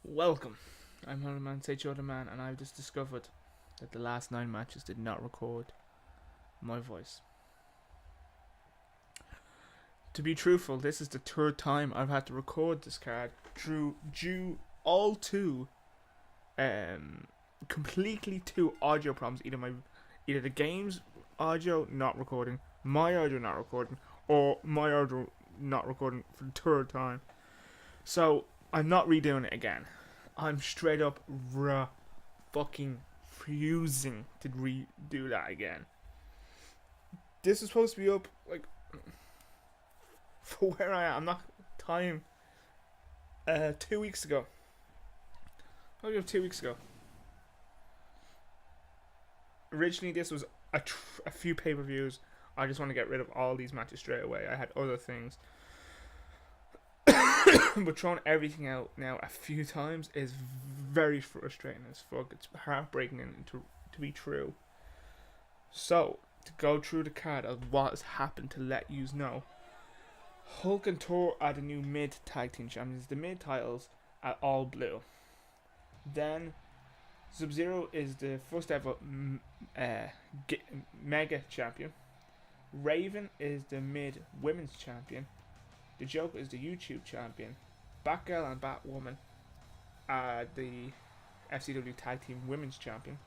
Welcome. I'm Hal Jordan, and I've just discovered that the last 9 matches did not record my voice. To be truthful, this is the third time I've had to record this card due all to completely to audio problems. Either the game's audio not recording, my audio not recording, or my audio not recording for the third time. So I'm not redoing it again. I'm straight up fucking refusing to redo that again. This is supposed to be up for where I am. I'm not time. 2 weeks ago. Probably 2 weeks ago. Originally, this was a few pay-per-views. I just want to get rid of all these matches straight away. I had other things. But throwing everything out now a few times is very frustrating as fuck. It's heartbreaking to be true. So, to go through the card of what has happened to let you know. Hulk and Thor are the new mid tag team champions. The mid titles are all blue. Then Sub-Zero is the first ever mega champion. Raven is the mid women's champion. The Joker is the YouTube champion. Batgirl and Batwoman are the FCW Tag Team Women's Champion.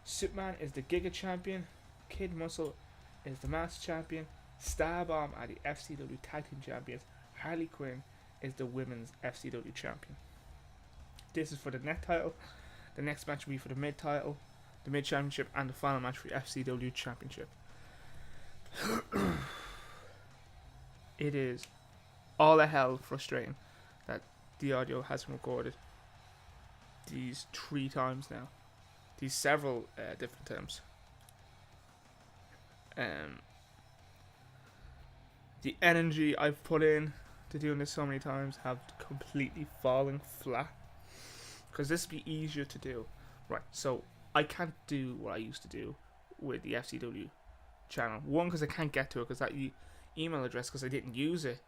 Superman is the Giga Champion. Kid Muscle is the Master Champion. Starbomb are the FCW Tag Team Champions. Harley Quinn is the Women's FCW Champion. This is for the net title. The next match will be for the mid title, the mid championship, and the final match for the FCW Championship. It is all the hell frustrating that the audio has been recorded these 3 times now. These several different times. The energy I've put in to doing this so many times have completely fallen flat. Because this would be easier to do. Right, so I can't do what I used to do with the FCW channel. One, because I can't get to it, because that email address, because I didn't use it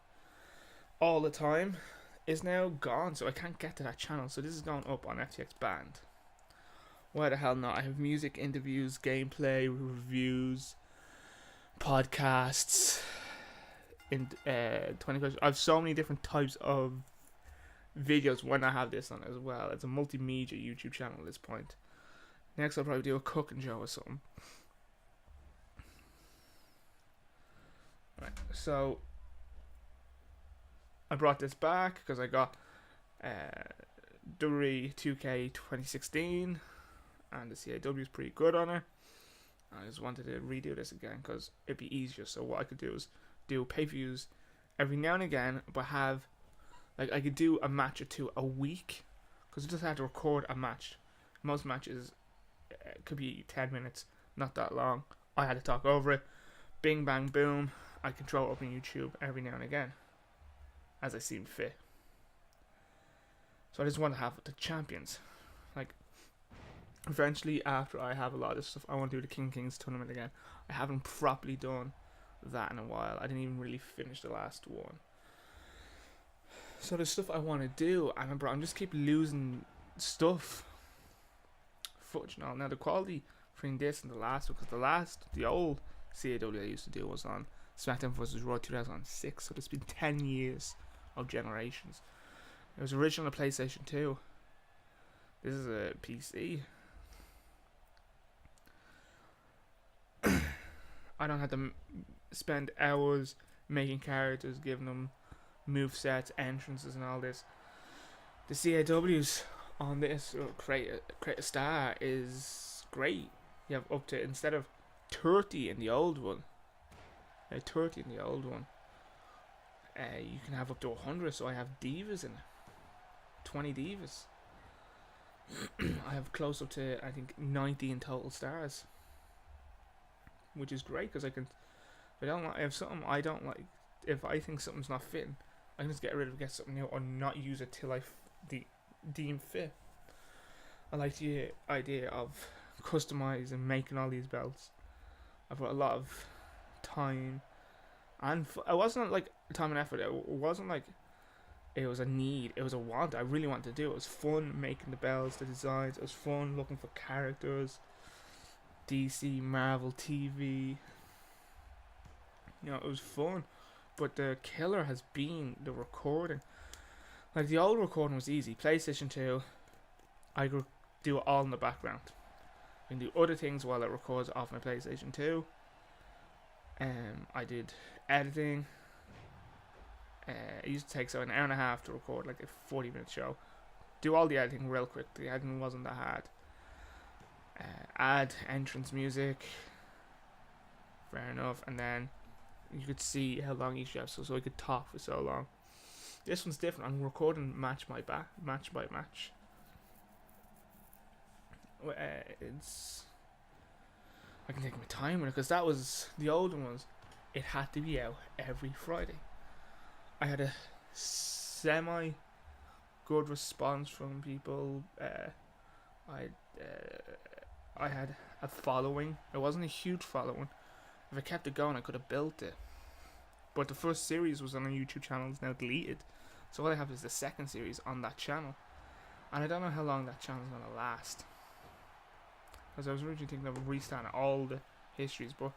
all the time, is now gone, so I can't get to that channel. So this is going up on FTX Band. Why the hell not? I have music, interviews, gameplay, reviews, podcasts. In 20 questions, I have so many different types of videos when I have this on as well. It's a multimedia YouTube channel at this point. Next, I'll probably do a cooking show or something. Right, so I brought this back because I got WWE 2K 2016 and the CAW is pretty good on it. I just wanted to redo this again because it'd be easier. So what I could do is do pay-per-views every now and again, but have I could do a match or two a week because I just had to record a match. Most matches could be 10 minutes, not that long. I had to talk over it. Bing bang boom. I can throw it up on YouTube every now and again as I seem fit. So I just want to have the champions. Eventually, after I have a lot of this stuff, I want to do the King Kings tournament again. I haven't properly done that in a while. I didn't even really finish the last one. So there's stuff I want to do, and I'm just keep losing stuff. Footage and all. Now the quality between this and the last one, because the old CAW I used to do was on SmackDown vs. Raw 2006, so it's been 10 years of generations. It was originally a PlayStation 2. This is a PC. I don't have to spend hours making characters, giving them movesets, entrances, and all this. The CAWs on this, create a star, is great. You have up to, instead of 30 in the old one, you can have up to 100. So I have divas in it, 20 divas. I have close up to, I think, 90 in total stars, which is great because I can. If something I don't like, if I think something's not fitting, I can just get rid of it, get something new, or not use it till I deem fit. I like the idea of customizing, making all these belts. I've put a lot of time, and it wasn't like time and effort. It wasn't like It was a need. It was a want. I really wanted to do it. It was fun making the bells, the designs. It was fun looking for characters. DC, Marvel, TV. You know, it was fun. But the killer has been the recording. Like, the old recording was easy. PlayStation 2, I could do it all in the background. I can do other things while it records off my PlayStation 2. I did editing. It used to take an hour and a half to record like a 40-minute show. Do all the editing real quick. The editing wasn't that hard. Add entrance music. Fair enough. And then you could see how long each episode, so I could talk for so long. This one's different. I'm recording match by match. It's I can take my time with it, because that was the older ones. It had to be out every Friday. I had a semi good response from people. I had a following. It wasn't a huge following. If I kept it going, I could have built it. But the first series was on a YouTube channel. It's now deleted. So all I have is the second series on that channel. And I don't know how long that channel's going to last. Because I was originally thinking of restarting all the histories. But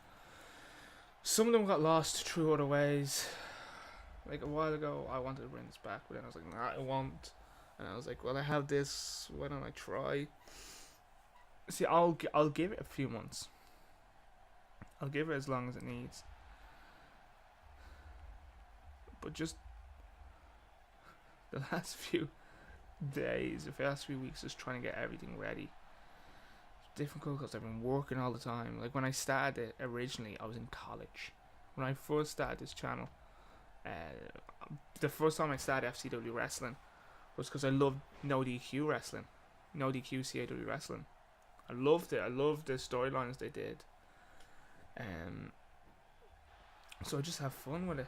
some of them got lost through other ways. Like a while ago, I wanted to bring this back. But then I was like, nah, I won't. And I was like, well, I have this. Why don't I try? See, I'll give it a few months. I'll give it as long as it needs. But just the last few days, the last few weeks, just trying to get everything ready. It's difficult because I've been working all the time. Like when I started it originally, I was in college. When I first started this channel, the first time I started FCW wrestling was because I loved No DQ wrestling, No DQ CAW wrestling. I loved it. I loved the storylines they did. So I just had fun with it.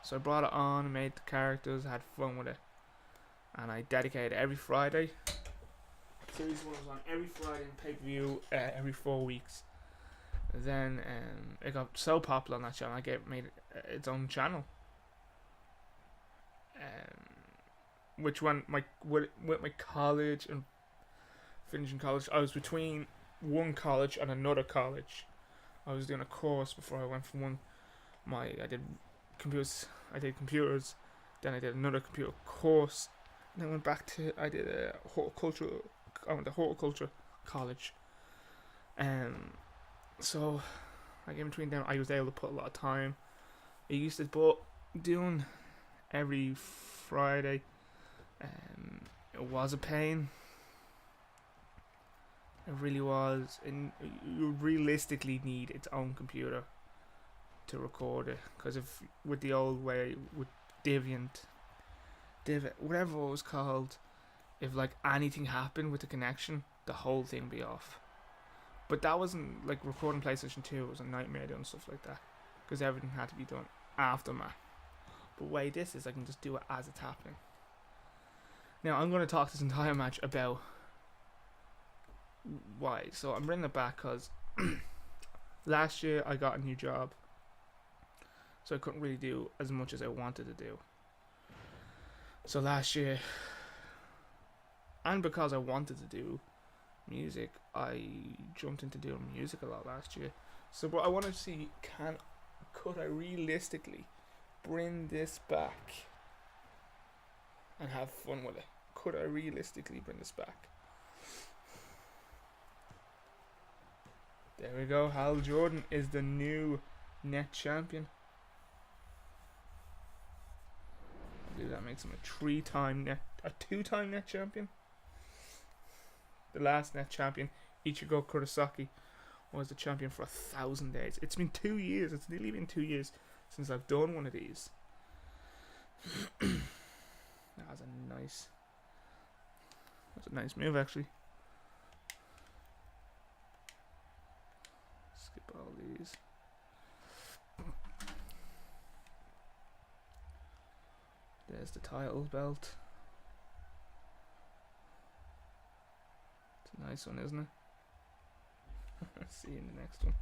So I brought it on, made the characters, had fun with it, and I dedicated every Friday. Series 1 was on every Friday and pay-per-view every 4 weeks. Then it got so popular on that channel, I made it its own channel. Which went with my college and finishing college, I was between one college and another college. I was doing a course before I went from I did computers, then I did another computer course, and then went back to, I went to horticulture college. So like in between them, I was able to put a lot of time. But doing every Friday, it was a pain. It really was, and you realistically need its own computer to record it, because if with the old way, with Div, whatever it was called, if like anything happened with the connection, the whole thing be off. But that wasn't like recording PlayStation 2. It was a nightmare doing stuff like that, because everything had to be done after that. But the way this is, I can just do it as it's happening. Now I'm going to talk this entire match about why. So I'm bringing it back because last year I got a new job, so I couldn't really do as much as I wanted to do. So last year, and because I wanted to do music, I jumped into doing music a lot last year. So but I want to see, could I realistically bring this back and have fun with it? Could I realistically bring this back? There we go. Hal Jordan is the new net champion. I believe that makes him a 2-time net champion. The last net champion, Ichigo Kurosaki, was the champion for 1,000 days. It's been 2 years. It's nearly been 2 years since I've done one of these. That's a nice move, actually. Skip all these. There's the title belt. It's a nice one, isn't it? See you in the next one.